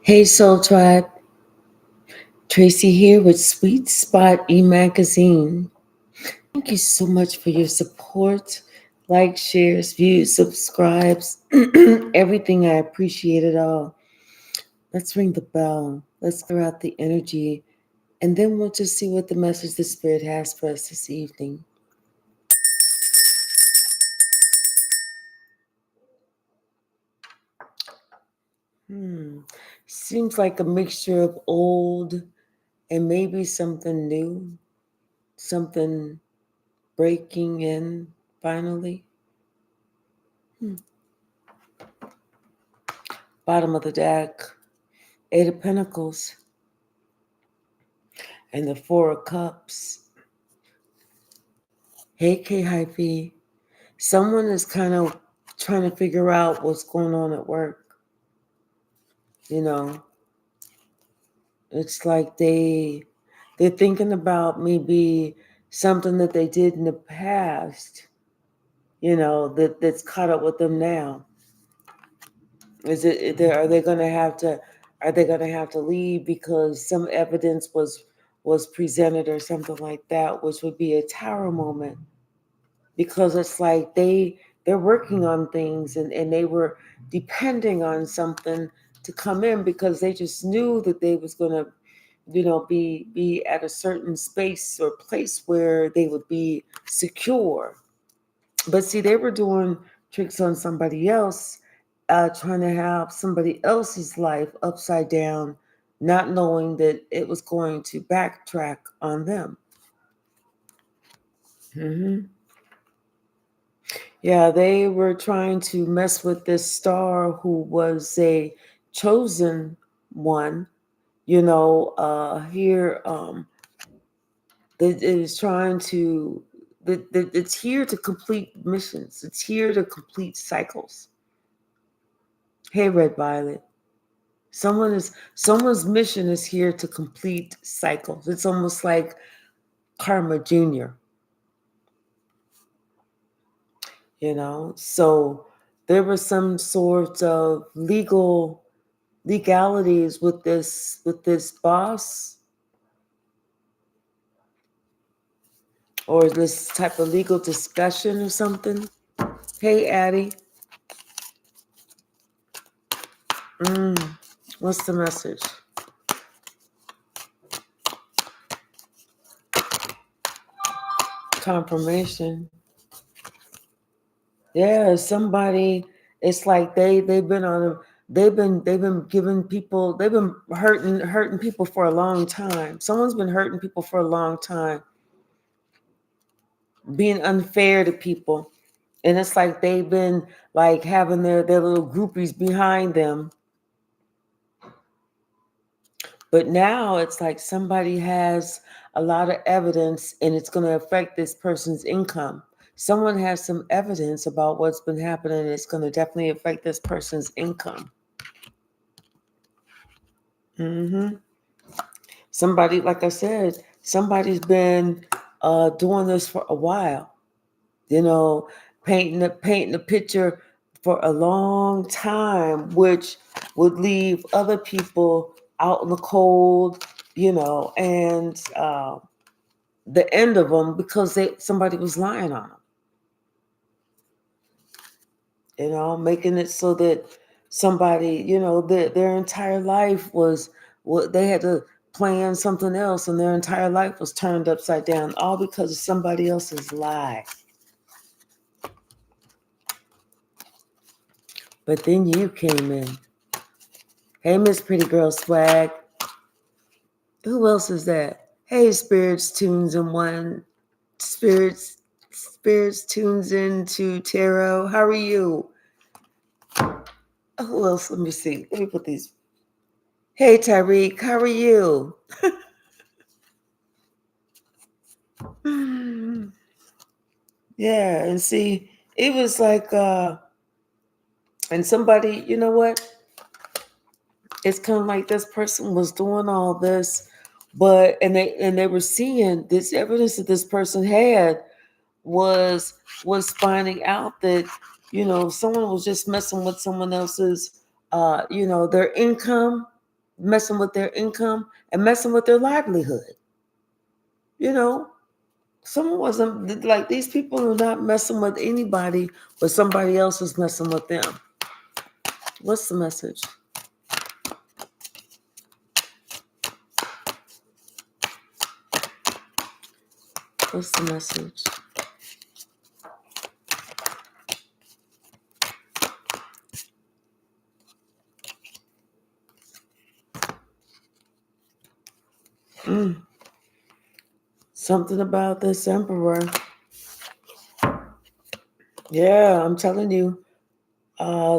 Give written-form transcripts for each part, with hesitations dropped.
Hey Soul Tribe, Tracy here with Sweet Spot e-magazine. Thank you so much for your support, likes, shares, views, subscribes, everything. I appreciate it all. Let's ring the bell. Let's clear out the energy, and then we'll just see what the message the Spirit has for us this evening. Seems like a mixture of old and maybe something new, something breaking in finally. Bottom of the deck, Eight of Pentacles, and the Four of Cups. Hey, K Hyphy. Someone is kind of trying to figure out what's going on at work. You know, it's like they're thinking about maybe something that they did in the past. That's caught up with them now. Are they going to have to? Are they going to have to leave because some evidence was presented or something like that, which would be a tower moment? Because it's like they're working on things and they were depending on something to come in because they just knew that they was going to be at a certain space or place where they would be secure. But see, they were doing tricks on somebody else, trying to have somebody else's life upside down, not knowing that it was going to backtrack on them. Yeah, they were trying to mess with this star who was a chosen one. Here it is trying to. It's here to complete missions. It's here to complete cycles. Hey, Red Violet. Someone's mission is here to complete cycles. It's almost like Karma Junior. So there was some sort of legalities with this boss or this type of legal discussion or something. Hey, Addie. What's the message? Confirmation. Yeah, somebody. It's like they've been on a. They've been giving people. They've been hurting people for a long time. Someone's been hurting people for a long time, being unfair to people. And it's like they've been like having their little groupies behind them. But now it's like somebody has a lot of evidence and it's going to affect this person's income. Someone has some evidence about what's been happening and it's going to definitely affect this person's income. Somebody, like I said, somebody's been doing this for a while. Painting a picture for a long time, which would leave other people out in the cold, and the end of them because somebody was lying on them, making it so that somebody, their entire life was what they had to plan something else, and their entire life was turned upside down, all because of somebody else's lie. But then you came in. Hey, Miss Pretty Girl Swag. Who else is that? Hey, Spirits Tunes in One. Spirits Tunes into Tarot. How are you? Who else? Let me see. Let me put these. Hey, Tyreek. How are you? Yeah, and see, it was like, and somebody, you know what? It's kind of like this person was doing all this, but they were seeing this evidence that this person had was finding out that someone was just messing with someone else's their income, messing with their income and messing with their livelihood. You know, someone wasn't like these people are not messing with anybody, but somebody else is messing with them. What's the message? What's the message? Something about this emperor. Yeah, I'm telling you,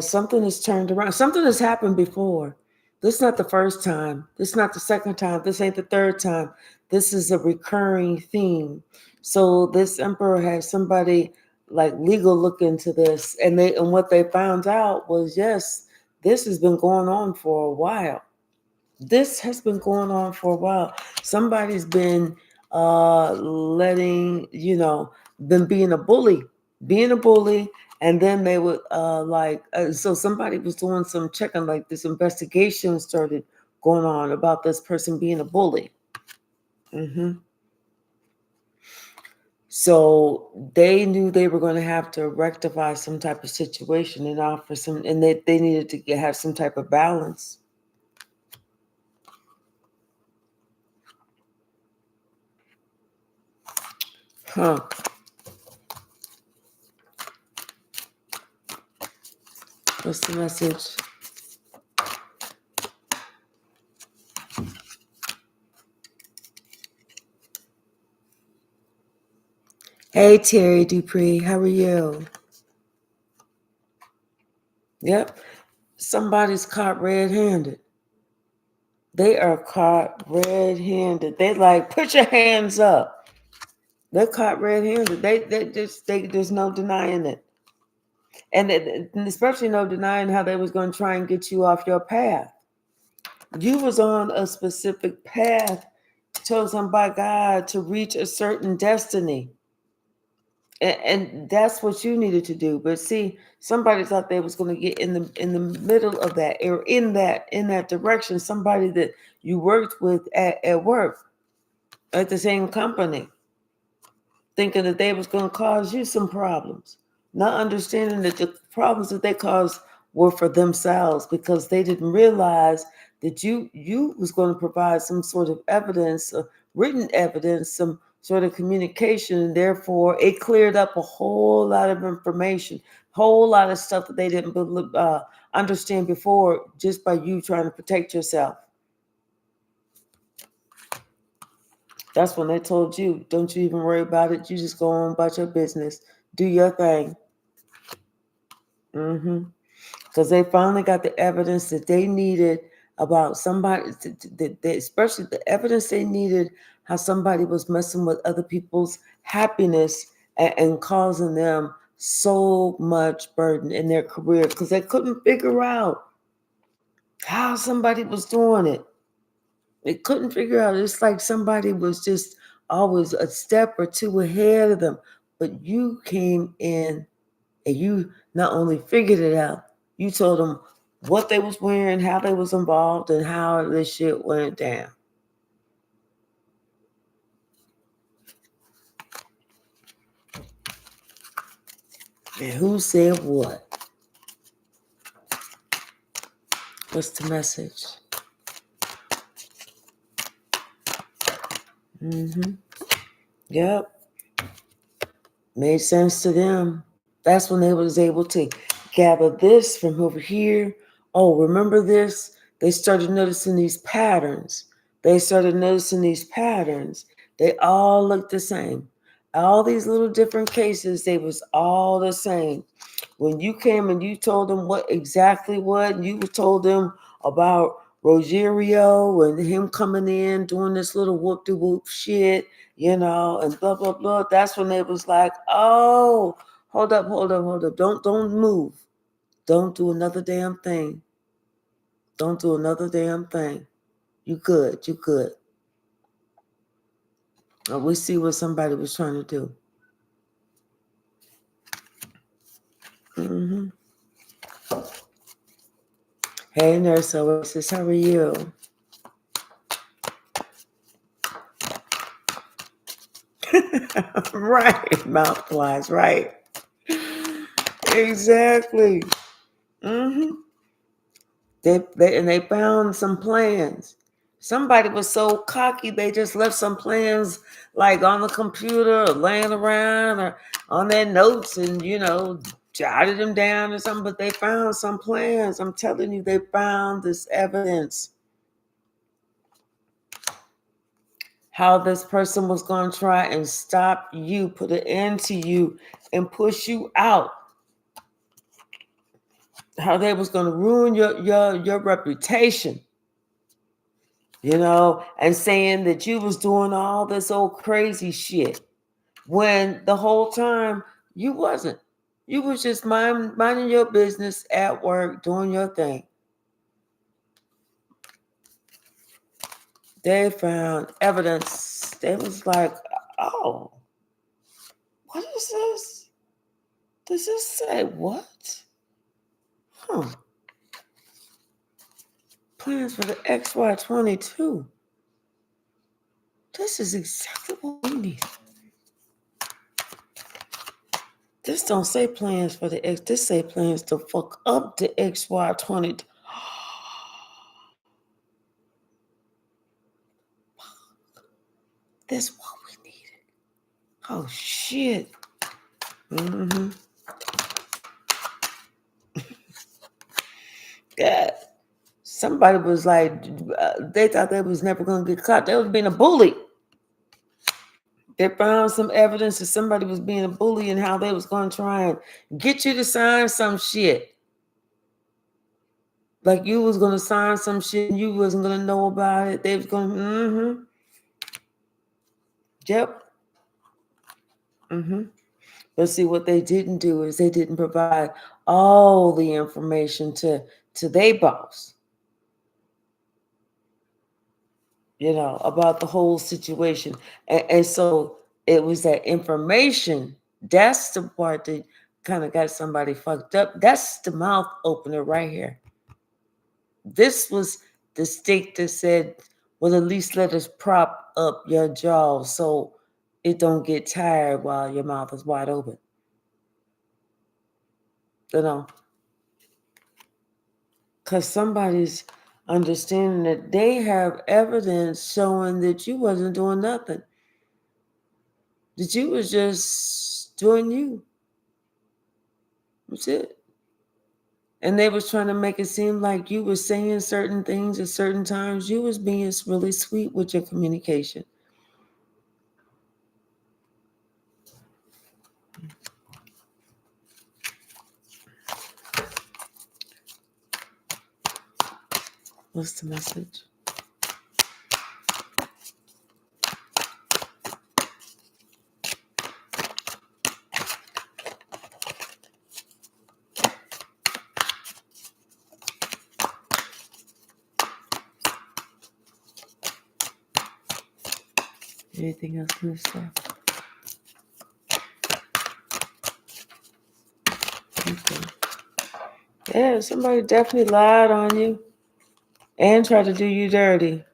something has turned around. Something has happened before. This is not the first time. This is not the second time. This ain't the third time. This is a recurring theme. So this emperor had somebody like legal look into this, and what they found out was yes, this has been going on for a while. This has been going on for a while. Somebody's been letting, been being a bully, and then they would so somebody was doing some checking, like this investigation started going on about this person being a bully. So they knew they were going to have to rectify some type of situation and offer some, and they needed to have some type of balance. Huh. What's the message? Hey, Terry Dupree, how are you? Yep. Somebody's caught red-handed. They are caught red-handed. They like, put your hands up. They're caught red-handed. There's no denying it. And especially no denying how they was going to try and get you off your path. You was on a specific path chosen by God to reach a certain destiny. And that's what you needed to do. But see, somebody thought they was going to get in the middle of that, or in that direction. Somebody that you worked with at work, at the same company, thinking that they was going to cause you some problems, not understanding that the problems that they caused were for themselves, because they didn't realize that you was going to provide some sort of evidence, written evidence, some sort of communication, and therefore it cleared up a whole lot of information, whole lot of stuff that they didn't understand before, just by you trying to protect yourself. That's when they told you, don't you even worry about it. You just go on about your business. Do your thing. Because they finally got the evidence that they needed about somebody, especially the evidence they needed, how somebody was messing with other people's happiness and causing them so much burden in their career, because they couldn't figure out how somebody was doing it. They couldn't figure out. It's like somebody was just always a step or two ahead of them. But you came in and you not only figured it out, you told them what they was wearing, how they was involved, and how this shit went down. And who said what? What's the message? Yep. Made sense to them. That's when they was able to gather this from over here. Oh, remember this? They started noticing these patterns. They all looked the same. All these little different cases, they was all the same. When you came and you told them what, and you told them about Rogerio and him coming in doing this little whoop-de-whoop shit, and blah, blah, blah. That's when they was like, oh, hold up. Don't move. Don't do another damn thing. You good. We see what somebody was trying to do. Hey, Nurse Oasis, how are you? Right, mouthwash, right. Exactly. hmm They found some plans. Somebody was so cocky they just left some plans like on the computer or laying around or on their notes and jotted them down or something, but they found some plans. I'm telling you, they found this evidence how this person was going to try and stop you, put an end to you, and push you out. How they was going to ruin your reputation, and saying that you was doing all this old crazy shit when the whole time you wasn't. You was just minding your business at work, doing your thing. They found evidence. They was like, oh, what is this? Does this say what? Huh. Plans for the XY22. This is exactly what we need. This don't say plans for the X. This say plans to fuck up the XY22. That's what we needed. Oh shit. Yeah. Somebody was like, they thought they was never gonna get caught. They was being a bully. They found some evidence that somebody was being a bully and how they was gonna try and get you to sign some shit. Like you was gonna sign some shit and you wasn't gonna know about it. They was gonna, Yep. But see, what they didn't do is they didn't provide all the information to their boss, about the whole situation. And so it was that information. That's the part that kind of got somebody fucked up. That's the mouth opener right here. This was the stick that said, well, at least let us prop up your jaw so it don't get tired while your mouth is wide open. Because somebody's understanding that they have evidence showing that you wasn't doing nothing. That you was just doing you. That's it. And they was trying to make it seem like you was saying certain things at certain times. You was being really sweet with your communication. What's the message? Anything else in this stuff? Okay. Yeah, somebody definitely lied on you and tried to do you dirty.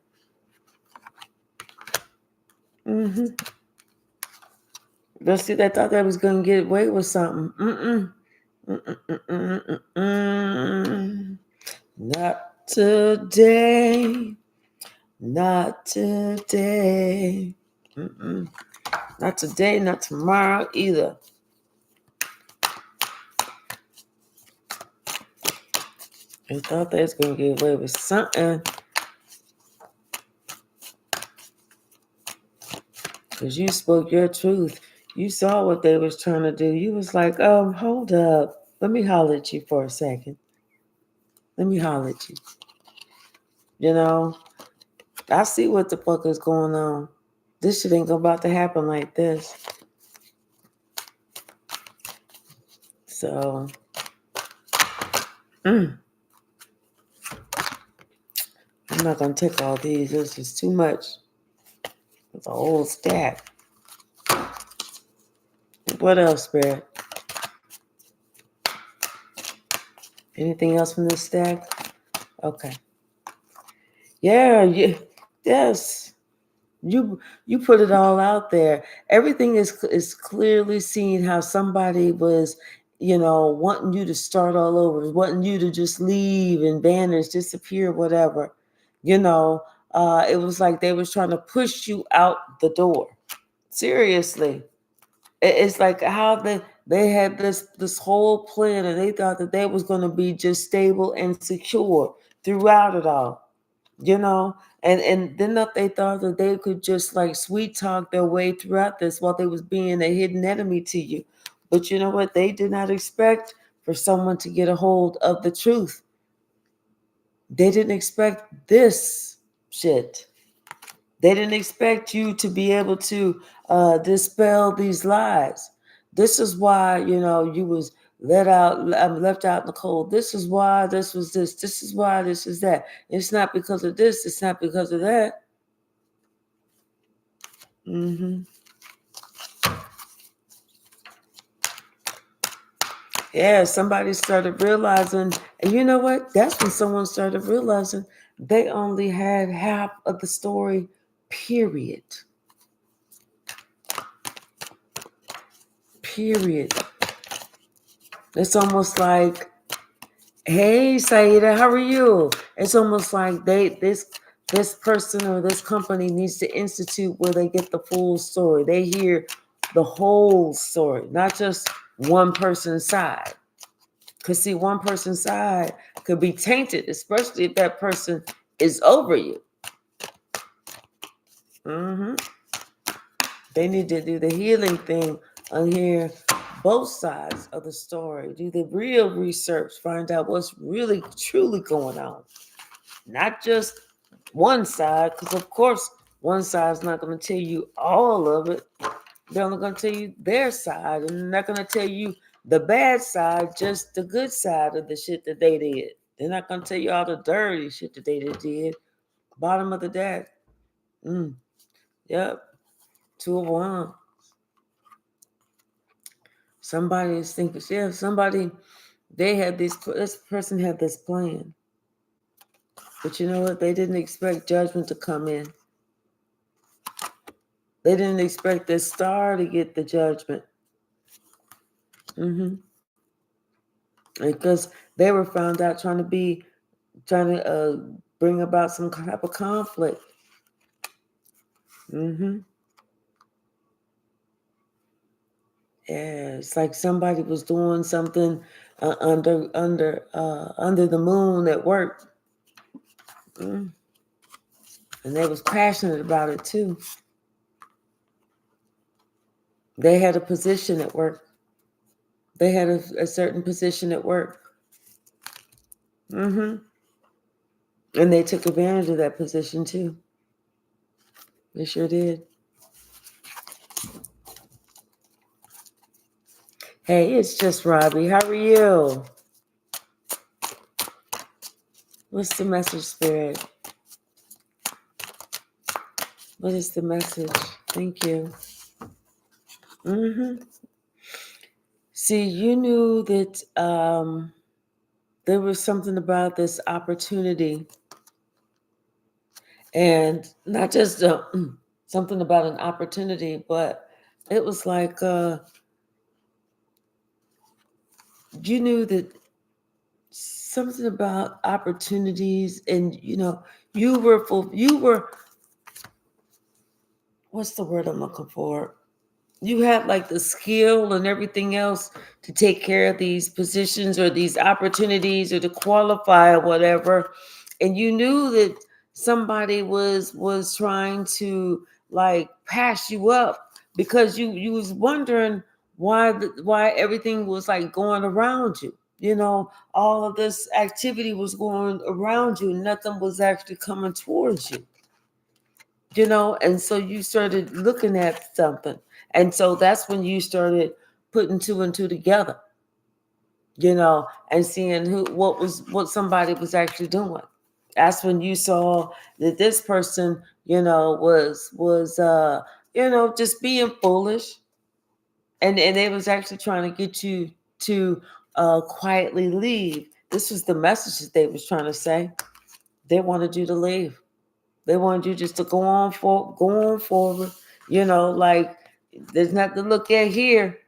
But see, they thought they was gonna get away with something. Not today. Not today. Not today, not tomorrow either. They thought they was gonna get away with something. Because you spoke your truth. You saw what they was trying to do. You was like, hold up. Let me holler at you for a second. Let me holler at you. I see what the fuck is going on. This shit ain't about to happen like this. So, I'm not going to take all these. This is too much. It's a whole stack. What else, Spirit? Anything else from this stack? Okay. Yeah, yes. You put it all out there. Everything is clearly seen how somebody was, wanting you to start all over, wanting you to just leave and vanish, disappear, whatever. You know, it was like they was trying to push you out the door. Seriously. It's like how they had this whole plan, and they thought that they was going to be just stable and secure throughout it all, you know. And then that they thought that they could just like sweet talk their way throughout this while they was being a hidden enemy to you. But you know what? They did not expect for someone to get a hold of the truth. They didn't expect this shit. They didn't expect you to be able to dispel these lies. This is why, you was left out in the cold. This is why this was this. This is why this is that. It's not because of this. It's not because of that. hmm Yeah, somebody started realizing, and you know what? That's when someone started realizing they only had half of the story, period. Period. It's almost like, hey, Saida, how are you? It's almost like this person or this company needs to institute where they get the full story. They hear the whole story, not just one person's side. Because see, one person's side could be tainted, especially if that person is over you. hmm They need to do the healing thing and hear both sides of the story. Do the real research, find out what's really truly going on. Not just one side, because of course one side's not going to tell you all of it. They're only going to tell you their side, and they're not going to tell you the bad side, just the good side of the shit that they did. They're not going to tell you all the dirty shit that they did. Bottom of the deck. Yep. Two of one. Somebody is thinking, yeah, somebody, this person had this plan. But you know what? They didn't expect judgment to come in. They didn't expect the star to get the judgment. Because they were found out trying to bring about some type of conflict. Yeah, it's like somebody was doing something under the moon at work, and they was passionate about it too. They had a position at work. They had a certain position at work. And they took advantage of that position too. They sure did. Hey, it's just Robbie. How are you? What's the message, Spirit? What is the message? Thank you. See, you knew that there was something about this opportunity, and not just something about an opportunity, but it was like you knew that something about opportunities, and you were what's the word I'm looking for? You had like the skill and everything else to take care of these positions or these opportunities or to qualify or whatever, and you knew that somebody was trying to like pass you up because you was wondering why everything was like going around you. All of this activity was going around you, and nothing was actually coming towards you. And so you started looking at something, and so that's when you started putting two and two together, and seeing what somebody was actually doing. That's when you saw that this person was just being foolish, and they was actually trying to get you to quietly leave. This was the message that they was trying to say. They wanted you to leave. They want you just to go on forward. Like there's nothing to look at here.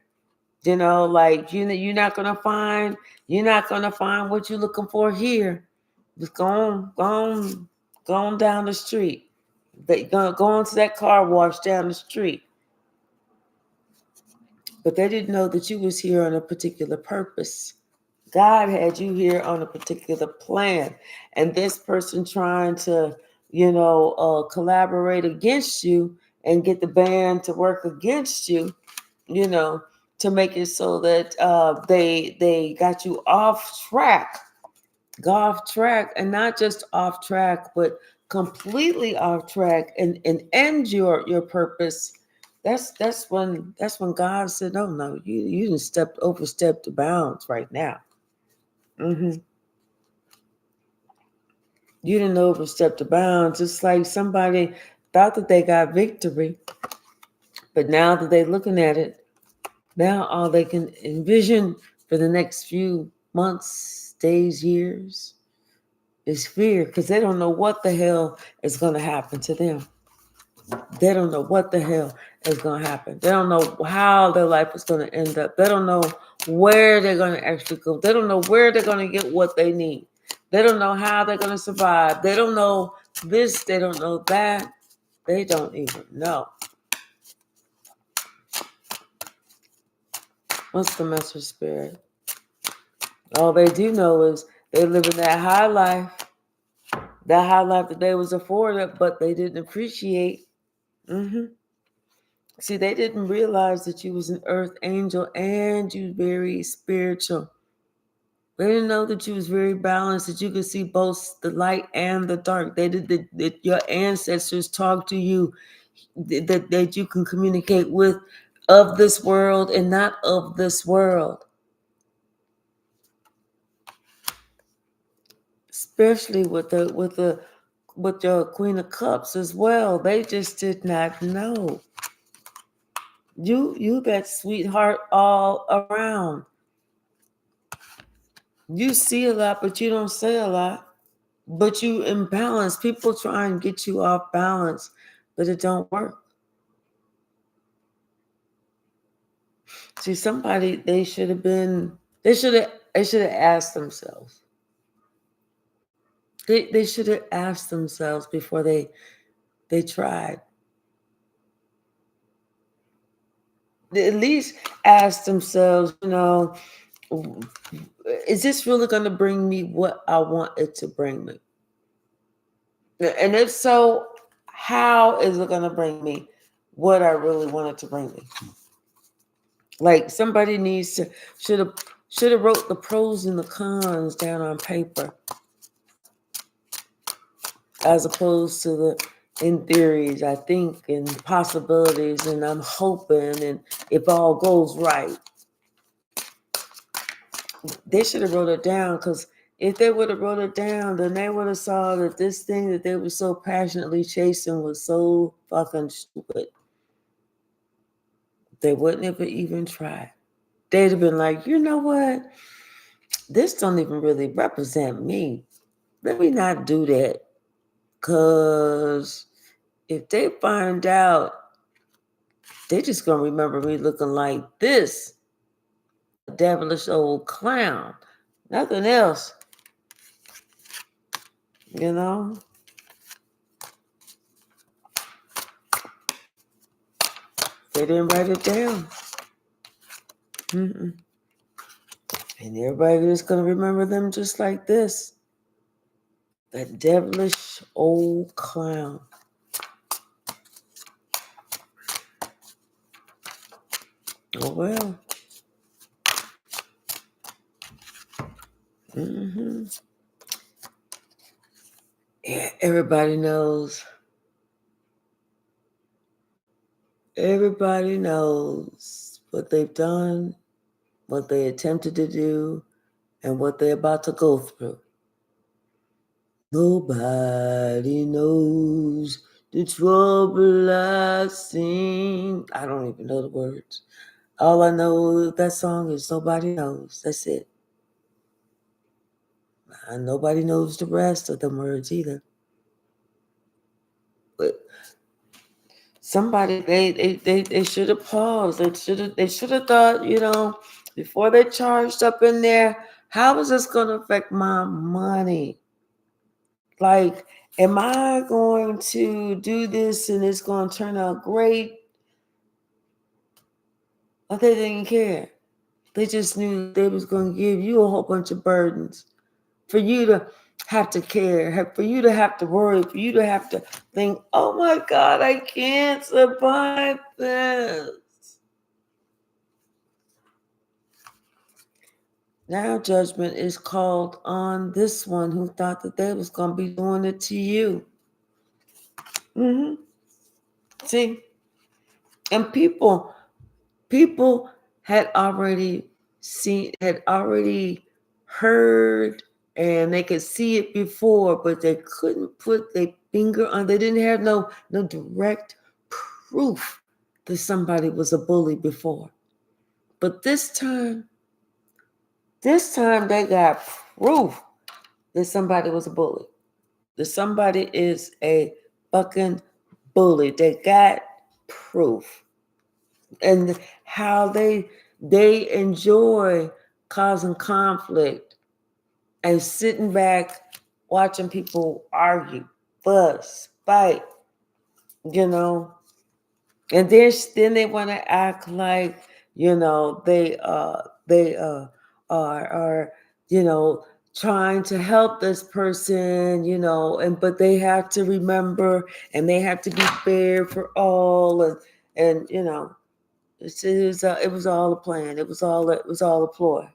Like you're not gonna find what you're looking for here. Just go on down the street. They gonna go on to that car wash down the street. But they didn't know that you was here on a particular purpose. God had you here on a particular plan, and this person trying to, collaborate against you and get the band to work against you, you know, to make it so that they got you off track, go off track, and not just off track, but completely off track, and end your purpose. That's when God said, "Oh no, you didn't overstep the bounds right now." hmm You didn't overstep the bounds. It's like somebody thought that they got victory, but now that they're looking at it, now all they can envision for the next few months, days, years is fear, because they don't know what the hell is going to happen to them. They don't know what the hell is going to happen. They don't know how their life is going to end up. They don't know where they're going to actually go. They don't know where they're going to get what they need. They don't know how they're going to survive. They don't know this. They don't know that. They don't even know. What's the message, Spirit? All they do know is they live in that high life that they was afforded, but they didn't appreciate. See, they didn't realize that you was an earth angel and you very spiritual. They didn't know that you was very balanced, that you could see both the light and the dark. They did that your ancestors talked to you, that you can communicate with, of this world and not of this world. Especially with your Queen of Cups as well. They just did not know. You that sweetheart all around. You see a lot, but you don't say a lot. But you imbalance. People try and get you off balance, but it don't work. See, somebody they should have asked themselves. They should have asked themselves before they tried. They at least ask themselves, is this really going to bring me what I want it to bring me? And if so, how is it going to bring me what I really want it to bring me? Like somebody should have wrote the pros and the cons down on paper, as opposed to in theories, I think, and possibilities, and I'm hoping, and if all goes right. They should have wrote it down, because if they would have wrote it down, then they would have saw that this thing that they were so passionately chasing was so fucking stupid. They wouldn't have even tried. They'd have been like, you know what? This don't even really represent me. Let me not do that. Because if they find out, they just going to remember me looking like this. A devilish old clown. Nothing else. You know? They didn't write it down. Mm-mm. And everybody is going to remember them just like this. That devilish old clown. Oh, well. Yeah, everybody knows. Everybody knows what they've done, what they attempted to do, and what they're about to go through. Nobody knows the trouble I've seen. I don't even know the words. All I know of that song is nobody knows. That's it. And nobody knows the rest of the words either. Somebody they should have paused. They should have thought, before they charged up in there, how is this gonna affect my money? Like, am I going to do this and it's gonna turn out great? Or they didn't care. They just knew they was gonna give you a whole bunch of burdens for you to have to care, for you to have to worry, for you to have to think, oh my God, I can't survive this. Now judgment is called on this one who thought that they was going to be doing it to you. See, and people had already heard, and they could see it before, but they couldn't put their finger on. They didn't have no direct proof that somebody was a bully before. But this time they got proof that somebody was a bully. That somebody is a fucking bully. They got proof. And how they enjoy causing conflict and sitting back watching people argue, fuss, fight, and then they want to act like they are trying to help this person, but they have to remember and they have to be fair for all, and it was all a plan. It was all a ploy.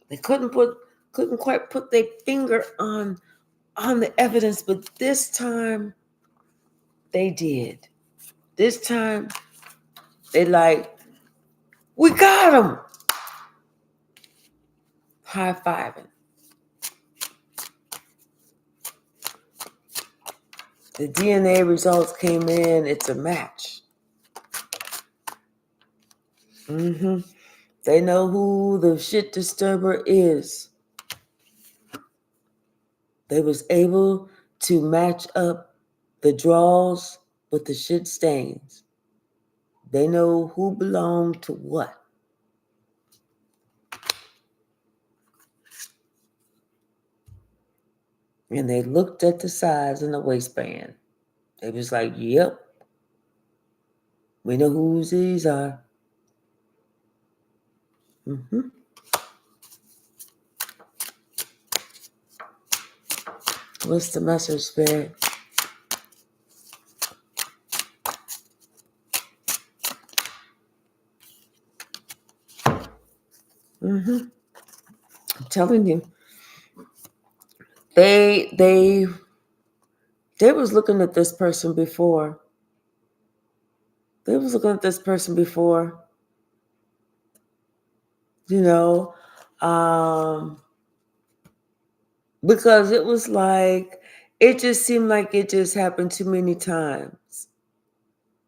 They couldn't quite put their finger on the evidence, but this time they did. This time they we got him. High-fiving. The DNA results came in. It's a match. They know who the shit disturber is. They was able to match up the draws with the shit stains. They know who belonged to what. And they looked at the size and the waistband. They was like, yep, we know whose these are. What's the message, Spirit? I'm telling you. They was looking at this person before. Because it was like, it just seemed like it just happened too many times.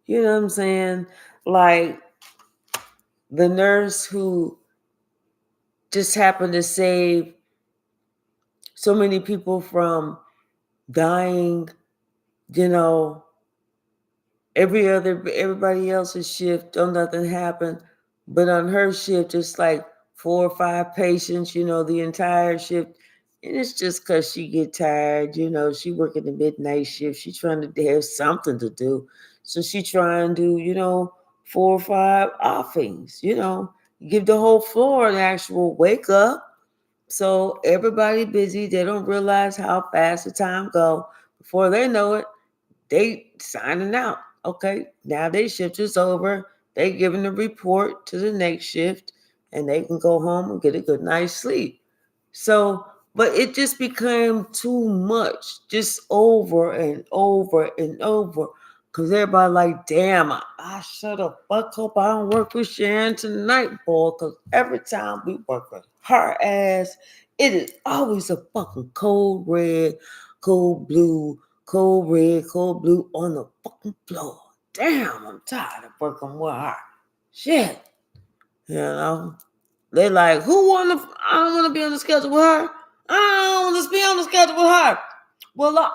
You know what I'm saying? Like the nurse who just happened to save so many people from dying, everybody else's shift, don't nothing happen. But on her shift, it's like 4 or 5 patients, the entire shift. And it's just because she get tired, she working the midnight shift. She trying to have something to do. So she trying to do, 4 or 5 offings, give the whole floor an actual wake up. So everybody busy. They don't realize how fast the time go. Before they know it, they signing out. Okay, now their shift is over. They giving the report to the next shift, and they can go home and get a good night's sleep. So, but it just became too much, just over and over and over. Because everybody like, damn, I should have fuck up. I don't work with Sharon tonight, boy. Because every time we work with her ass, it is always a fucking cold red, cold blue, cold red, cold blue on the fucking floor. Damn, I'm tired of working with her. Shit. They like, I don't want to be on the schedule with her. I don't want to be on the schedule with her. Well,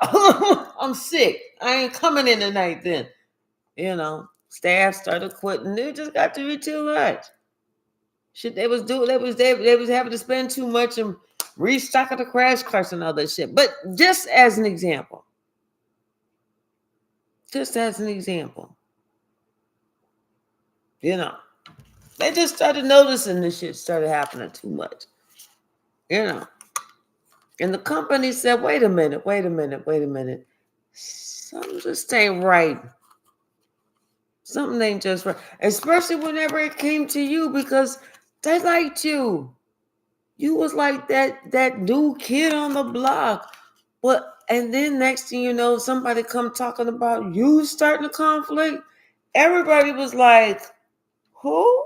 I'm sick. I ain't coming in tonight then. Staff started quitting. It just got to be too much. Shit, they was having to spend too much and restocking the crash carts and all that shit. But just as an example, you know, they just started noticing this shit started happening too much, you know. And the company said, wait a minute. Something just ain't right. Something ain't just right. Especially whenever it came to you, because they liked you. You was like that new kid on the block. And then next thing you know, somebody come talking about you starting a conflict. Everybody was like, who?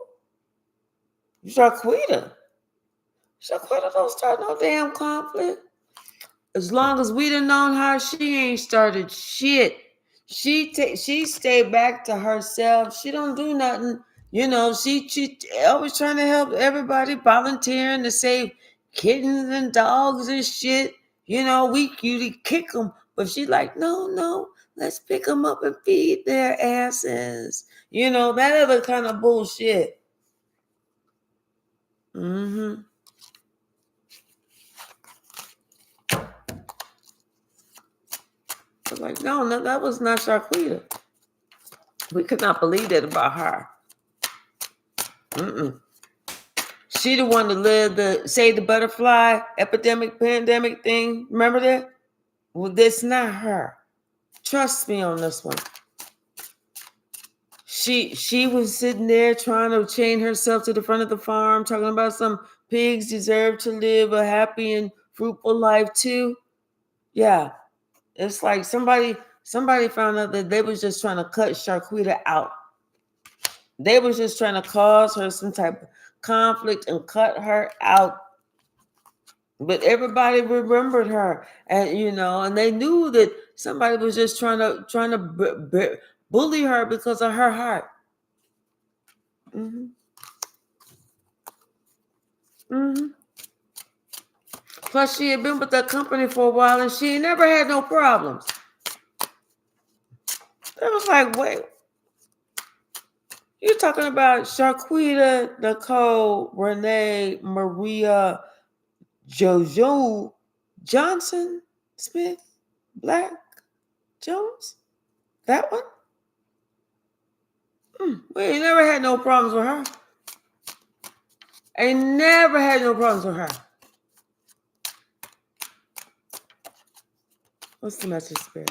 Shaquita. Shaquita don't start no damn conflict. As long as we done known her, she ain't started shit. She stayed back to herself. She don't do nothing. She always trying to help everybody, volunteering to save kittens and dogs and shit. We usually kick them, but she like, no, let's pick them up and feed their asses. That other kind of bullshit. Mm-hmm. I was like, no, that was not Shaquita. We could not believe that about her. Mm-mm. She the one that lived the Save the Butterfly epidemic pandemic thing. Remember that? Well, that's not her. Trust me on this one. She was sitting there trying to chain herself to the front of the farm, talking about some pigs deserve to live a happy and fruitful life too. Yeah. It's like somebody found out that they was just trying to cut Shaquita out. They was just trying to cause her some type of conflict and cut her out. But everybody remembered her, and they knew that somebody was just trying to bully her because of her heart. Mm-hmm. Mm-hmm. Plus, she had been with that company for a while, and she never had no problems. It was like, wait, you're talking about Shaquita, Nicole, Renee, Maria, JoJo Johnson, Smith, Black, Jones? That one? We ain't never had no problems with her. Ain't never had no problems with her. What's the message, Spirit?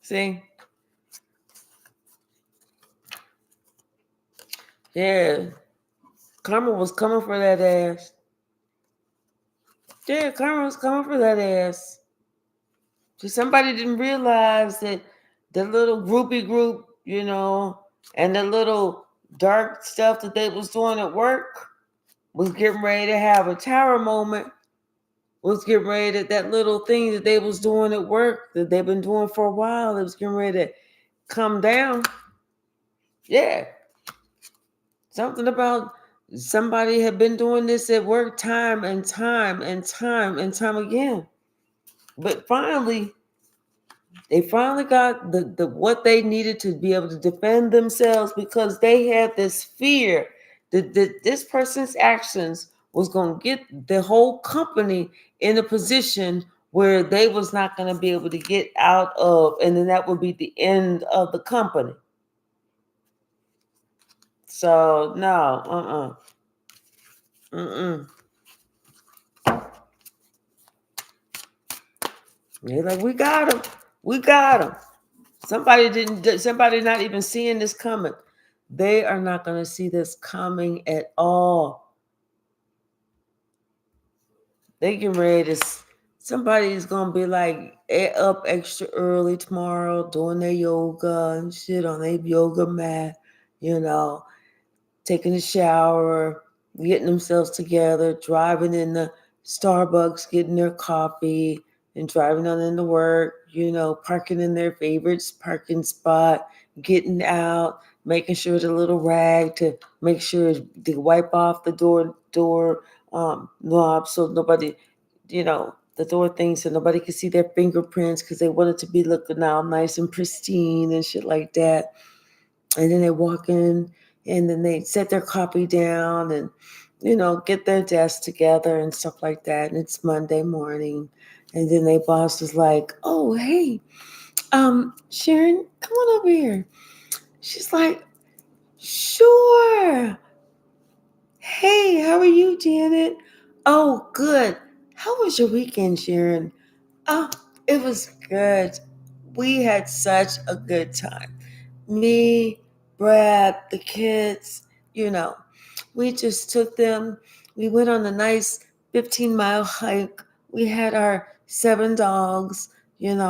See? Yeah. Karma was coming for that ass. Yeah, Karma was coming for that ass. Just somebody didn't realize that the little groupie group, and the little dark stuff that they was doing at work was getting ready to have a tower moment. Was getting ready that little thing that they was doing at work that they've been doing for a while. It was getting ready to come down. Yeah. Something about somebody had been doing this at work time and time again. But finally, they finally got the what they needed to be able to defend themselves, because they had this fear that this person's actions was going to get the whole company in a position where they was not going to be able to get out of, and then that would be the end of the company. So no, They're like, we got him. Somebody not even seeing this coming. They are not going to see this coming at all. They get ready to, somebody's going to be like up extra early tomorrow doing their yoga and shit on their yoga mat, taking a shower, getting themselves together, driving in the Starbucks, getting their coffee, and driving on into work, parking in their favorite parking spot, getting out, making sure the little rag to make sure to wipe off the door knob so nobody, the door thing so nobody could see their fingerprints because they wanted to be looking all nice and pristine and shit like that. And then they walk in and then they set their copy down and, get their desk together and stuff like that. And it's Monday morning. And then their boss is like, oh, hey, Sharon, come on over here. She's like, sure. Hey, how are you, Janet? Oh, good. How was your weekend, Sharon? Oh, it was good. We had such a good time. Me, Brad, the kids, we just took them. We went on a nice 15-mile hike. We had our 7 dogs, and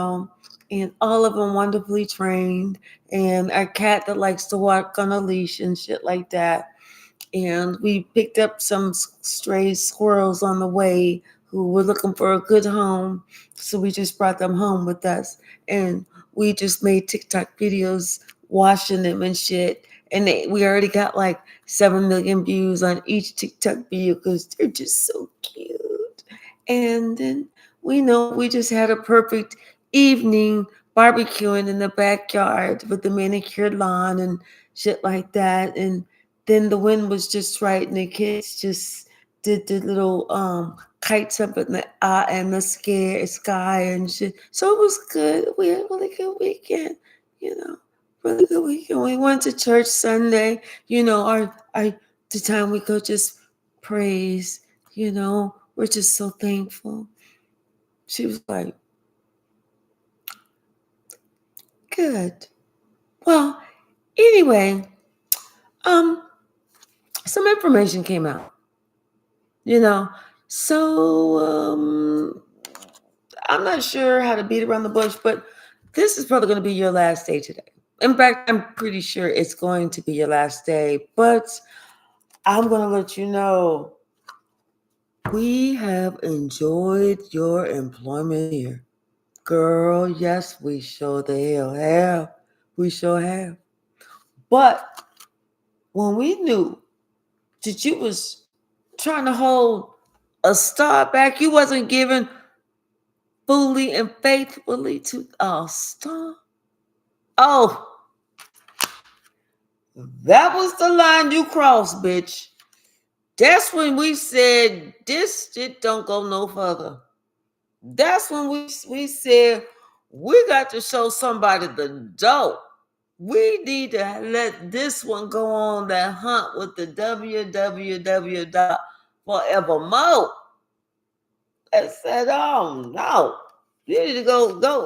all of them wonderfully trained. And our cat that likes to walk on a leash and shit like that. And we picked up some stray squirrels on the way who were looking for a good home. So we just brought them home with us. And we just made TikTok videos washing them and shit. And we already got like 7 million views on each TikTok video because they're just so cute. And then we just had a perfect evening barbecuing in the backyard with the manicured lawn and shit like that. And then the wind was just right, and the kids just did the little kites up in the sky and shit. So it was good. We had a really good weekend, really good weekend. We went to church Sunday. Our the time we could just praise. We're just so thankful. She was like, good. Well, anyway, some information came out. So I'm not sure how to beat around the bush, but this is probably going to be your last day today. In fact, I'm pretty sure it's going to be your last day, but I'm going to let you know we have enjoyed your employment here. Girl, yes, we sure the hell have. We sure have. But when we knew that you was trying to hold a star back, you wasn't giving fully and faithfully to our star. Oh, that was the line you crossed, bitch. That's when we said this shit don't go no further. That's when we said we got to show somebody the dope. We need to let this one go on that hunt with the www.forevermore. I said, oh no. You need to go, no.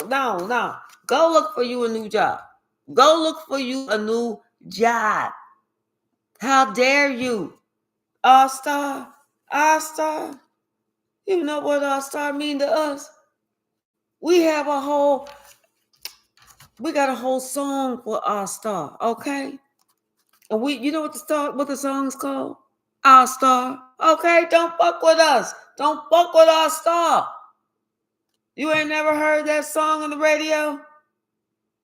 Go look for you a new job. Go look for you a new job. How dare you? All-star. All-star. You know what all-star mean to us? We got a whole song for all-star, okay? And you know what the song's called? All-star. Okay, don't fuck with us. Don't fuck with all-star. You ain't never heard that song on the radio?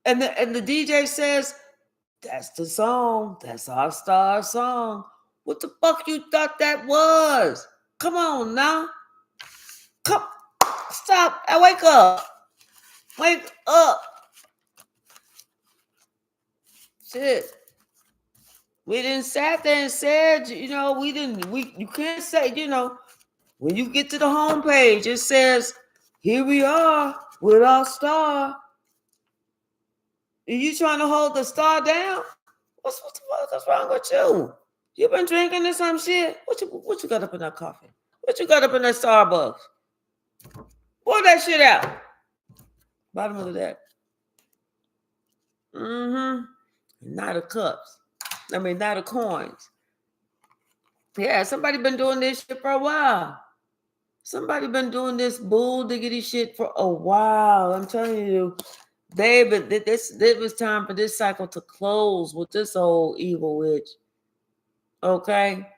And the DJ says, that's the song. That's our star song. What the fuck you thought that was? Come on now. Come. Stop. Wake up. Wake up. Shit. We didn't sat there and said, you can't say, when you get to the homepage, it says, here we are with our star. Are you trying to hold the star down? What's wrong with you? You been drinking or some shit? What you got up in that coffee? What you got up in that Starbucks? Pour that shit out. Bottom of that. Not the cups. Not the coins. Yeah, somebody been doing this shit for a while. Somebody been doing this bull diggity shit for a while. I'm telling you, it was time for this cycle to close with this old evil witch. Okay?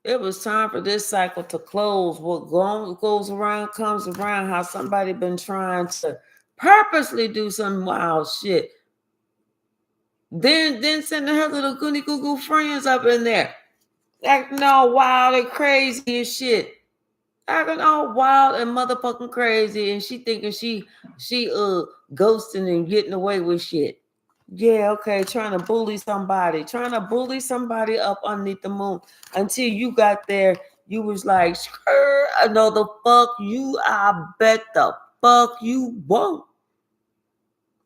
It was time for this cycle to close. What goes around comes around. How somebody been trying to purposely do some wild shit. Then sending her little goony goo goo friends up in there. Acting all wild and crazy and shit. acting all wild and motherfucking crazy, and she thinking she ghosting and getting away with shit. Yeah, okay, trying to bully somebody up underneath the moon until you got there. You was like, I know the fuck you. I bet the fuck you won't.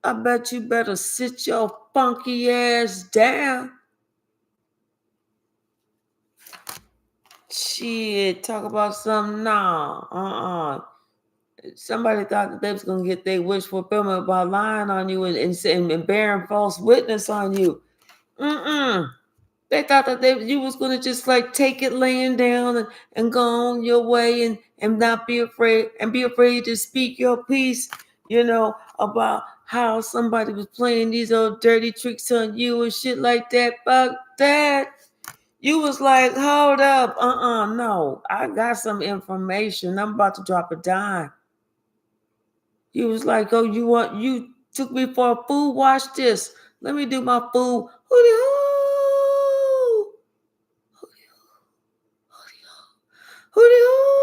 I bet you better sit your funky ass down. Shit, talk about something. Nah, somebody thought that they was gonna get their wish fulfillment by lying on you and bearing false witness on you. They thought that you was gonna just like take it laying down and go on your way and not be afraid and be afraid to speak your piece, about how somebody was playing these old dirty tricks on you and shit like that. Fuck that. You was like, hold up, no, I got some information. I'm about to drop a dime. You was like, oh, you took me for a fool? Watch this. Let me do my fool. Hootie hoo. Hootie hoo. Hootie hoo.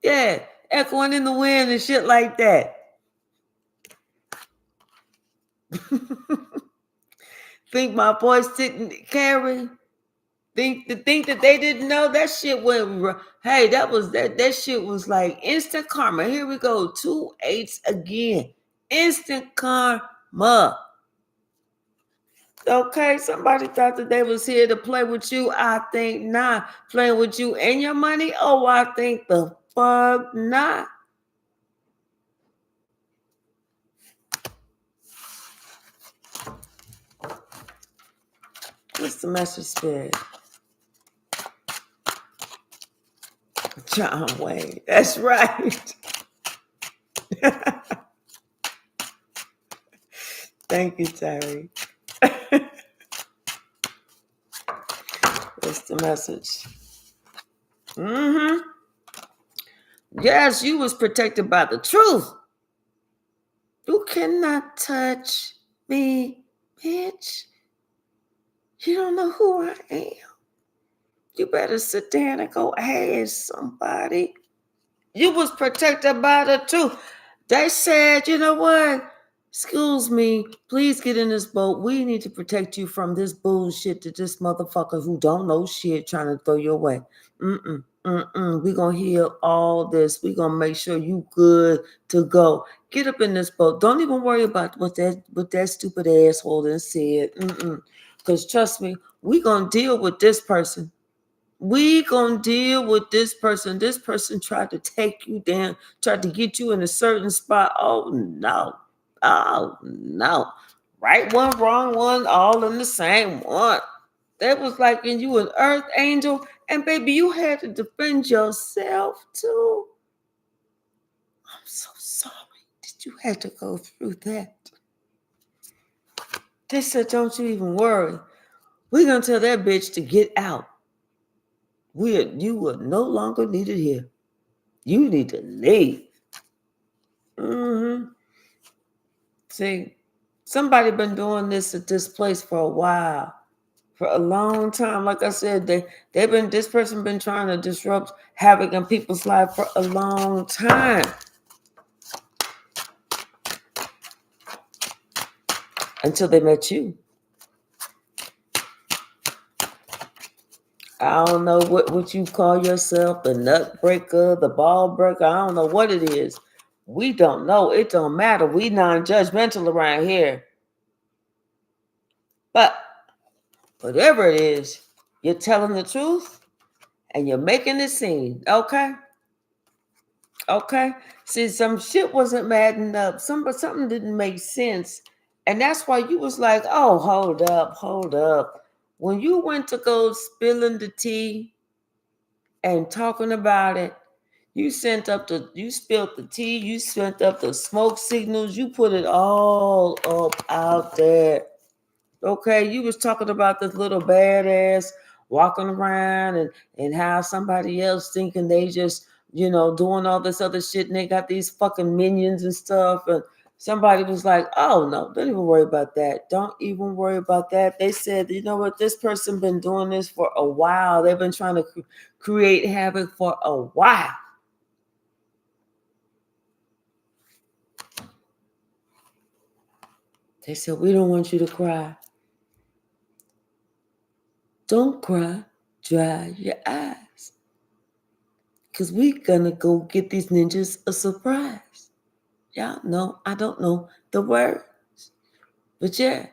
Yeah, echoing in the wind and shit like that. Think my voice didn't carry? Think that they didn't know that shit went. Hey, that shit was like instant karma. Here we go, 2 8s again. Instant karma. Okay, somebody thought that they was here to play with you. I think not. Playing with you and your money. Oh, I think the fuck not. What's the message, Spirit? John Wayne. That's right. Thank you, Terry. What's the message? Yes, you was protected by the truth. You cannot touch me, bitch. You don't know who I am. You better sit down and go ask somebody. You was protected by the truth. They said, you know what? Excuse me, please get in this boat. We need to protect you from this bullshit that this motherfucker who don't know shit trying to throw you away. We gonna heal all this. We gonna make sure you good to go. Get up in this boat. Don't even worry about what that stupid asshole done said. Because trust me, we gonna deal with this person. We gonna deal with this person. This person tried to take you down, tried to get you in a certain spot. Oh no. Right one, wrong one, all in the same one. That was like in you an earth angel, and baby, you had to defend yourself too. I'm so sorry that you had to go through that. They said, don't you even worry. We're gonna tell that bitch to get out. You are no longer needed here. You need to leave. See, somebody been doing this at this place for a while, for a long time. Like I said, this person been trying to disrupt havoc in people's life for a long time. Until they met you. I don't know what you call yourself, the nut breaker, the ball breaker. I don't know what it is. We don't know. It don't matter. We non-judgmental around here. But whatever it is, you're telling the truth and you're making it seem. Okay? Okay? See, some shit wasn't adding up. Something didn't make sense. And that's why you was like, oh, hold up. When you went to go spilling the tea and talking about it, you spilled the tea, you sent up the smoke signals, you put it all up out there. Okay, you was talking about this little badass walking around and how somebody else thinking they just, doing all this other shit and they got these fucking minions and stuff. And Somebody was like, oh no, don't even worry about that. Don't even worry about that. They said, you know what, this person been doing this for a while. They've been trying to create havoc for a while. They said, we don't want you to cry. Don't cry. Dry your eyes. Because we gonna go get these ninjas a surprise. Y'all know, I don't know the words. But yeah,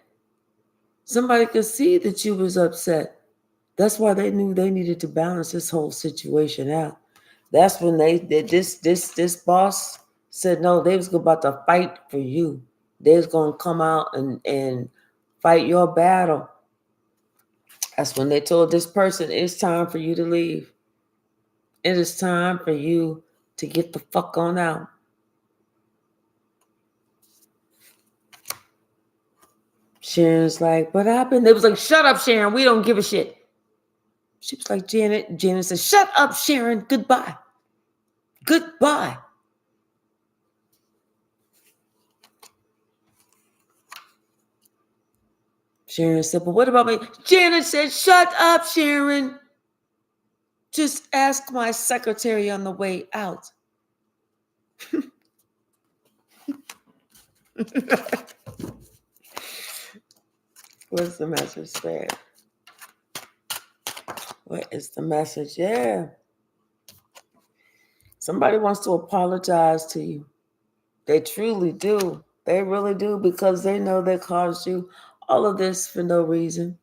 somebody could see that you was upset. That's why they knew they needed to balance this whole situation out. That's when they did this boss said no, they was about to fight for you. They was gonna come out and fight your battle. That's when they told this person it's time for you to leave. It is time for you to get the fuck on out. Sharon's like, what happened? They was like, shut up, Sharon. We don't give a shit. She was like, Janet. Janet said, shut up, Sharon. Goodbye. Goodbye. Sharon said, but what about me? Janet said, shut up, Sharon. Just ask my secretary on the way out. What's the message there? What is the message? Yeah. Somebody wants to apologize to you. They truly do. They really do, because they know they caused you all of this for no reason.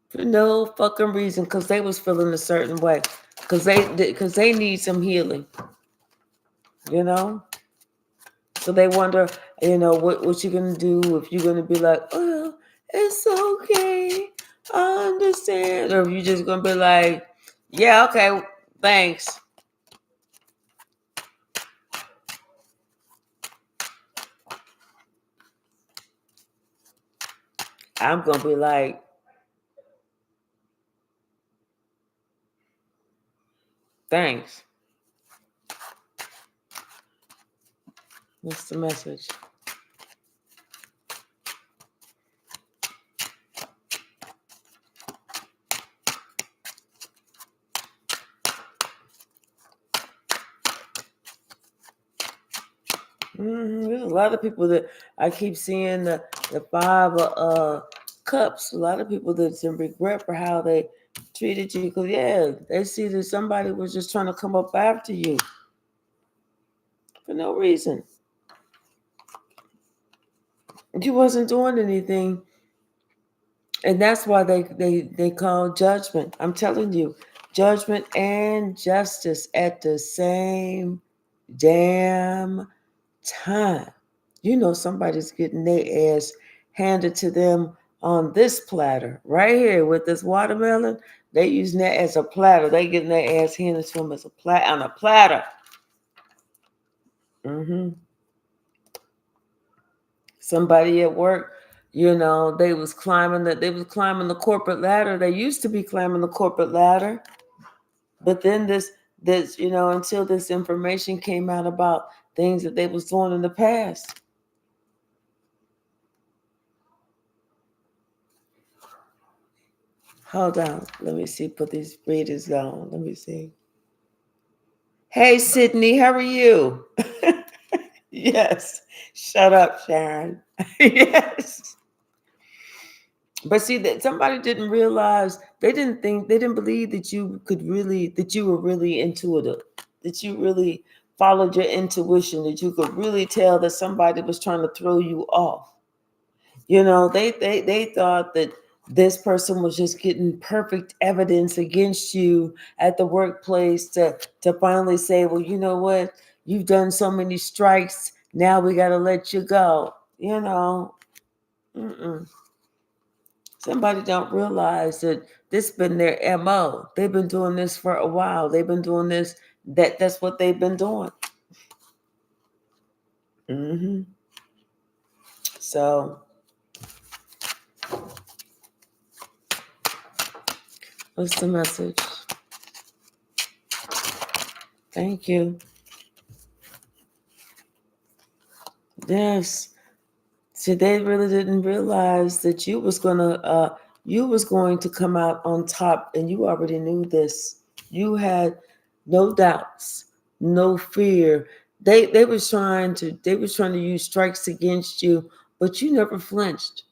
For no fucking reason, because they was feeling a certain way. Because they need some healing. You know? So they wonder, what you're going to do, if you're going to be like, oh, it's okay. I understand. Or if you're just going to be like, yeah, okay, thanks. I'm going to be like, thanks. What's the message? There's a lot of people that I keep seeing the 5 cups. A lot of people that's in regret for how they treated you. Because, yeah, they see that somebody was just trying to come up after you for no reason. You wasn't doing anything. And that's why they call judgment. I'm telling you, judgment and justice at the same damn time. You know somebody's getting their ass handed to them on this platter right here with this watermelon. They using that as a platter. They getting their ass handed to them as on a platter. Somebody at work, they was climbing the corporate ladder. They used to be climbing the corporate ladder, but then this until this information came out about things that they was doing in the past. Hold on. Let me see. Put these readers on. Let me see. Hey, Sydney, how are you? Yes. Shut up, Sharon. Yes. But see, that somebody didn't realize, they didn't believe that you were really intuitive, that you really followed your intuition, that you could really tell that somebody was trying to throw you off. They thought that this person was just getting perfect evidence against you at the workplace to finally say, well, you know what? You've done so many strikes. Now we got to let you go. Somebody don't realize that this been their MO. They've been doing this for a while. They've been doing this. That's what they've been doing. So, what's the message? Thank you. Yes. So they really didn't realize that you was going to come out on top, and you already knew this. You had no doubts, no fear. They was trying to use strikes against you, but you never flinched.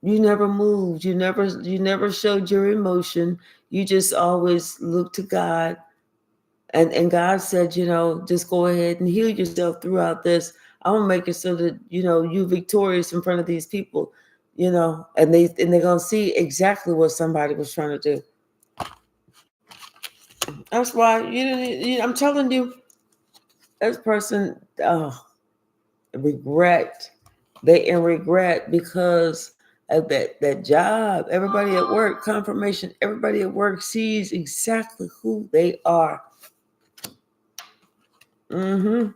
You never moved. You never showed your emotion. You just always looked to God. And God said, just go ahead and heal yourself throughout this. I'm gonna make it so that you victorious in front of these people, and they're gonna see exactly what somebody was trying to do. That's why I'm telling you, this person, regret. They in regret because of that job. Everybody at work, confirmation. Everybody at work sees exactly who they are. Mm-hmm.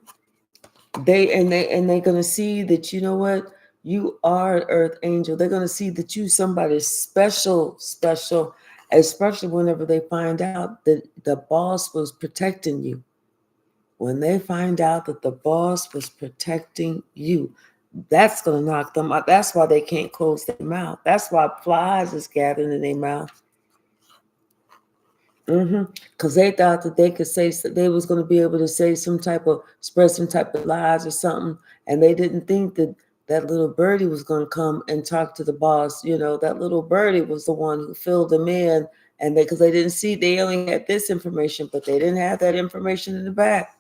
They're gonna see that you are an earth angel. They're gonna see that you somebody special, especially whenever they find out that the boss was protecting you. When they find out that the boss was protecting you, that's gonna knock them out. That's why they can't close their mouth. That's why flies is gathering in their mouth. Because they thought that they could say they was going to be able to say spread some type of lies or something, and they didn't think that that little birdie was going to come and talk to the boss. That little birdie was the one who filled them in, and because they didn't see, they only had this information, but they didn't have that information in the back.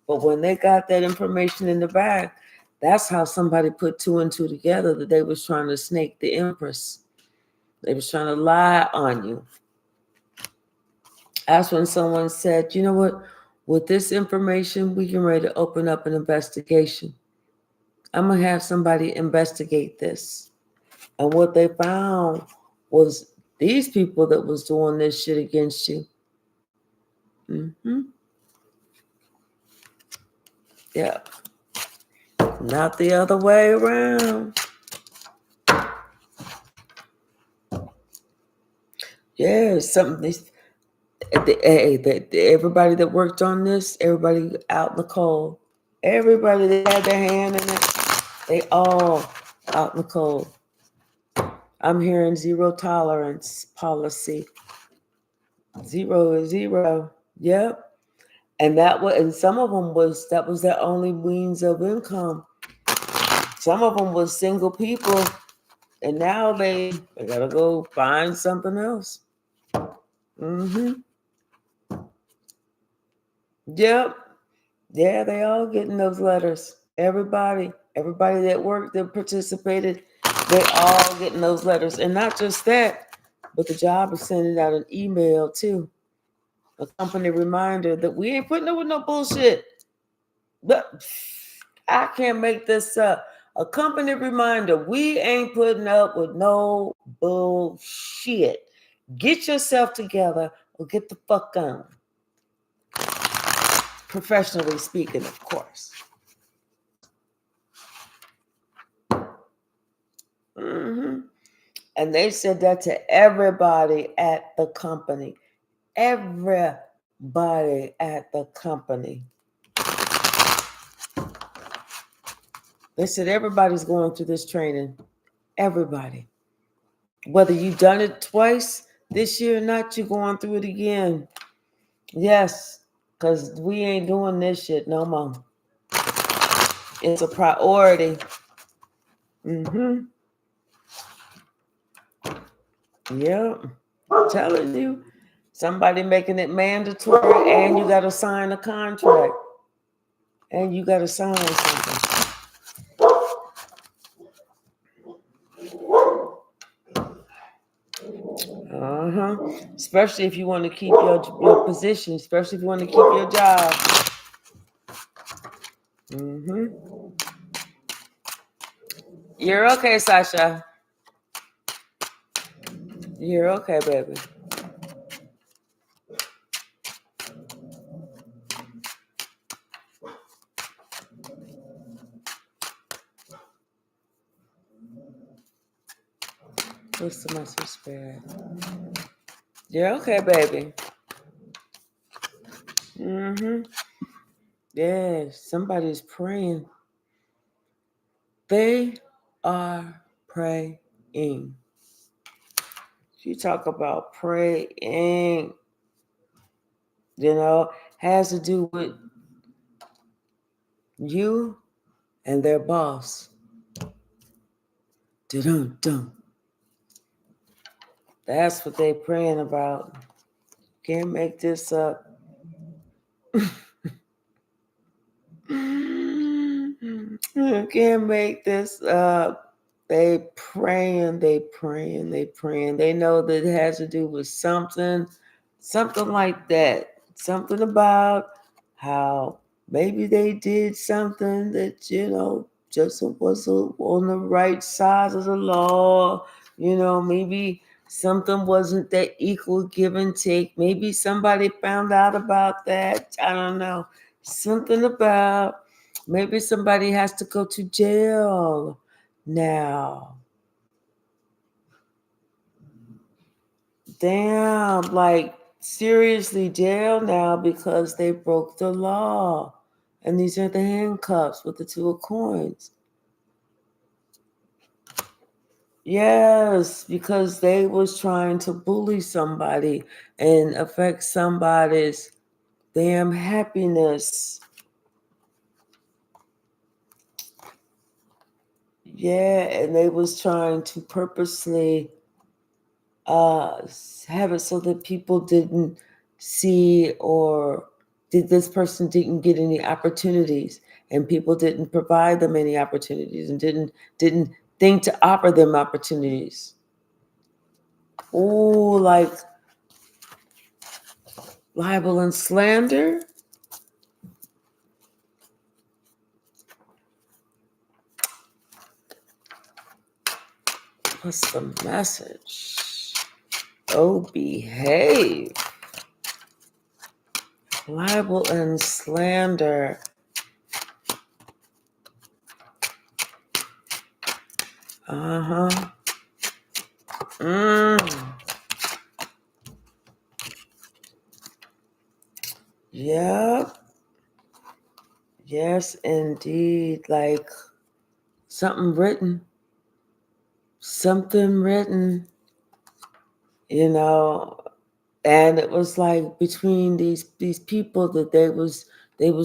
But when they got that information in the back, that's how somebody put two and two together that they was trying to snake the empress. They was trying to lie on you. That's when someone said, you know what, with this information, we can ready to open up an investigation. I'm going to have somebody investigate this. And what they found was these people that was doing this shit against you. Mm-hmm. Yeah. Not the other way around. Yeah, everybody that worked on this, everybody out in the cold. Everybody that had their hand in it, they all out in the cold. I'm hearing zero tolerance policy. Zero is zero. Yep. And some of them that was their only means of income. Some of them was single people, and now they gotta go find something else. Mm-hmm. Yep. Yeah, they all getting those letters. Everybody that worked, that participated, they all getting those letters. And not just that, but the job is sending out an email too. A company reminder that we ain't putting up with no bullshit. But I can't make this up. A company reminder, we ain't putting up with no bullshit. Get yourself together or get the fuck on. Professionally speaking, of course. Mm-hmm. And they said that to everybody at the company. Everybody at the company. They said everybody's going through this training. Everybody. Whether you've done it twice this year or not, you're going through it again. Yes, because we ain't doing this shit no more. It's a priority. Mm-hmm. Yep. I'm telling you. Somebody making it mandatory, and you got to sign a contract. And you got to sign something. Uh-huh. Especially if you want to keep your position, especially if you want to keep your job. Mm-hmm. You're okay, Sasha. You're okay, baby. What's the message, Spirit? You're okay, baby. Mm-hmm. Yeah, somebody's praying. They are praying. You talk about praying, has to do with you and their boss. Dun-dun-dun. That's what they praying about. Can't make this up. Can't make this up. They praying. They know that it has to do with something like that. Something about how maybe they did something that, just wasn't on the right side of the law. Maybe something wasn't that equal give and take. Maybe somebody found out about that. I don't know. Something about maybe somebody has to go to jail now. Damn, like seriously jail now because they broke the law. And these are the handcuffs with the 2 of coins. Yes, because they was trying to bully somebody and affect somebody's damn happiness. Yeah, and they was trying to purposely have it so that people didn't see or this person didn't get any opportunities, and people didn't provide them any opportunities and didn't think to offer them opportunities. Oh, like libel and slander. What's the message? Oh, behave. Libel and slander. Uh-huh. Yep. Yes, indeed. Like something written. And it was like between these people that they was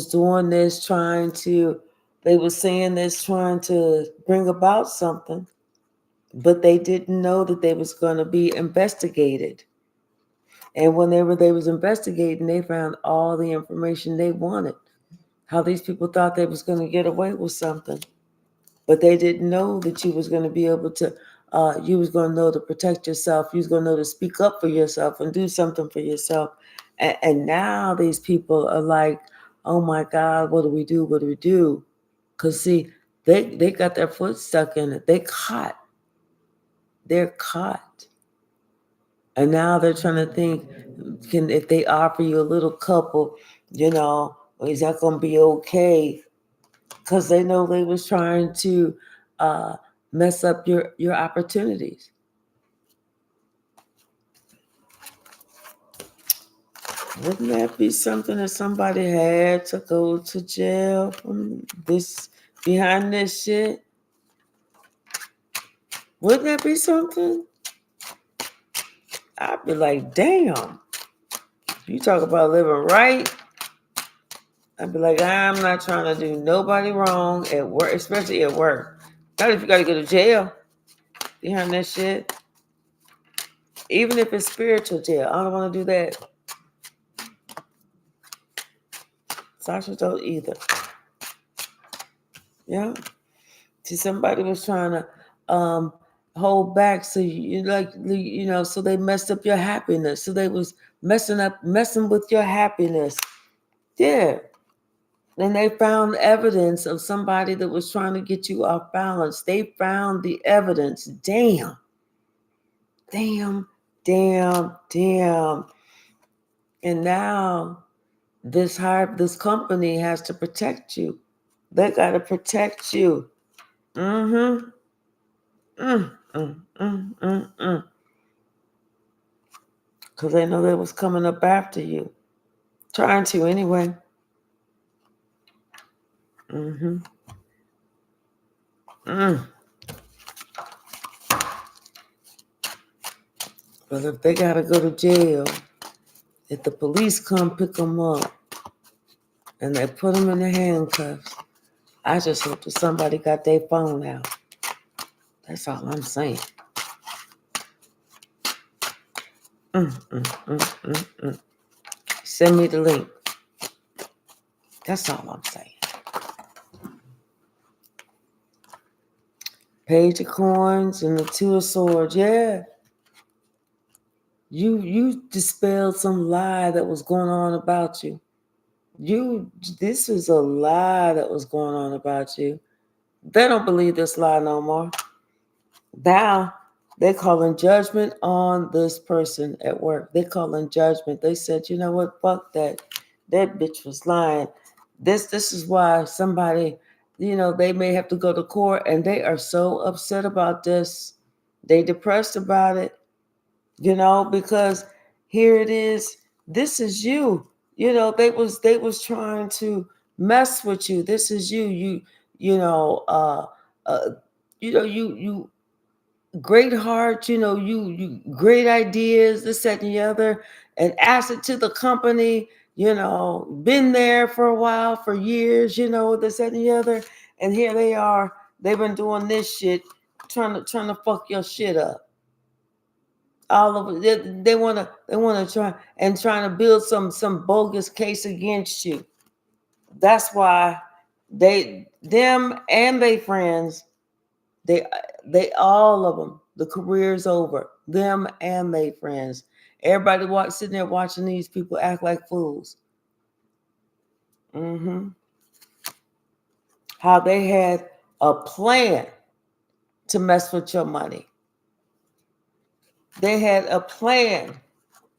doing this, they was saying this, trying to bring about something, but they didn't know that they was going to be investigated. And when they was investigating, they found all the information they wanted. How these people thought they was going to get away with something, but they didn't know that you was going to be able to. You was going to know to protect yourself. You was going to know to speak up for yourself and do something for yourself. And now these people are like, oh my God, what do we do? What do we do? Because see, they got their foot stuck in it. They're caught. And now they're trying to think, if they offer you a little couple, is that going to be okay? Because they know they was trying to mess up your opportunities. Wouldn't that be something that somebody had to go to jail from this, behind this shit? Wouldn't that be something? I'd be like, damn. You talk about living right. I'd be like, I'm not trying to do nobody wrong at work, especially at work. Not if you got to go to jail behind that shit. Even if it's spiritual jail, I don't want to do that. Sasha don't either. Yeah. See, somebody was trying to hold back, so so they messed up your happiness. So they was messing with your happiness. Yeah. And they found evidence of somebody that was trying to get you off balance. They found the evidence. Damn. And now this company has to protect you. They got to protect you. Because they know they was coming up after you. Trying to anyway. But if they gotta go to jail, if the police come pick them up and they put them in the handcuffs, I just hope that somebody got their phone out. That's all I'm saying. Send me the link. That's all I'm saying. Page of coins and the two of swords. Yeah. You dispelled some lie that was going on about you. This is a lie that was going on about you. They don't believe this lie no more. Now they calling judgment on this person at work. They calling judgment. They said, you know what, fuck that. That bitch was lying. This is why somebody, they may have to go to court, and they are so upset about this. They depressed about it, because here it is. This is you. They was trying to mess with you. This is you. Uh, you great heart, you great ideas, this, that, and the other, an asset to the company, been there for a while, for years, this, that, and the other. And here they are, they've been doing this shit, trying to fuck your shit up. All of it, they wanna trying to build some bogus case against you. That's why them and they friends, they all of them, the career's over. Them and they friends. Everybody sitting there watching these people act like fools. How they had a plan to mess with your money. They had a plan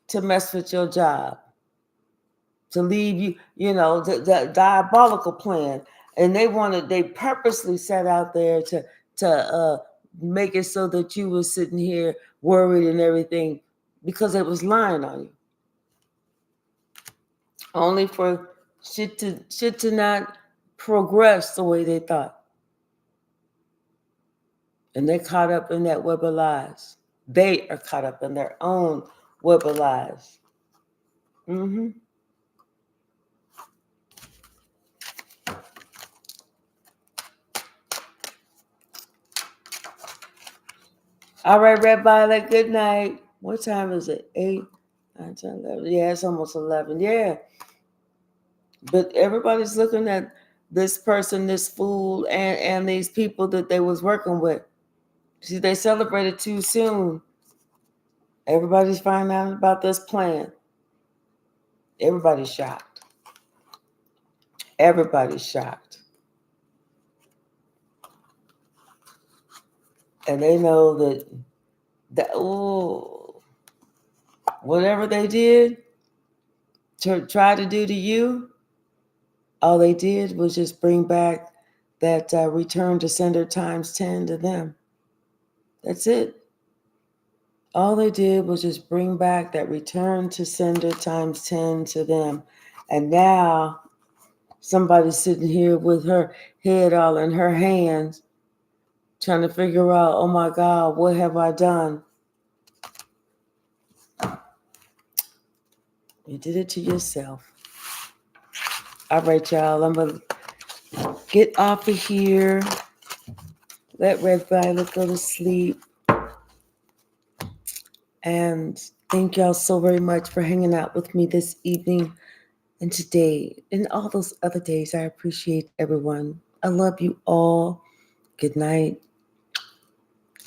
to mess with your job, to leave you, the diabolical plan. And they purposely set out there to make it so that you were sitting here worried and everything, because it was lying on you. Only for shit to not progress the way they thought. And they're caught up in that web of lies. They are caught up in their own web of lies. All right, Red Violet, good night. What time is it? 8, 9, 10, 11. Yeah, it's almost 11. Yeah. But everybody's looking at this person, this fool, and these people that they was working with. See, they celebrated too soon. Everybody's finding out about this plan. Everybody's shocked. Everybody's shocked. And they know that whatever they did to try to do to you, all they did was just bring back that return to sender times 10 to them. That's it. All they did was just bring back that return to sender times 10 to them. And now somebody's sitting here with her head all in her hands, trying to figure out, oh my God, what have I done? You did it to yourself. All right, y'all, I'm going to get off of here. Let Red Violet go to sleep. And thank y'all so very much for hanging out with me this evening and today and all those other days. I appreciate everyone. I love you all. Good night.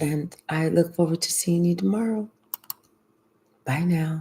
And I look forward to seeing you tomorrow. Bye now.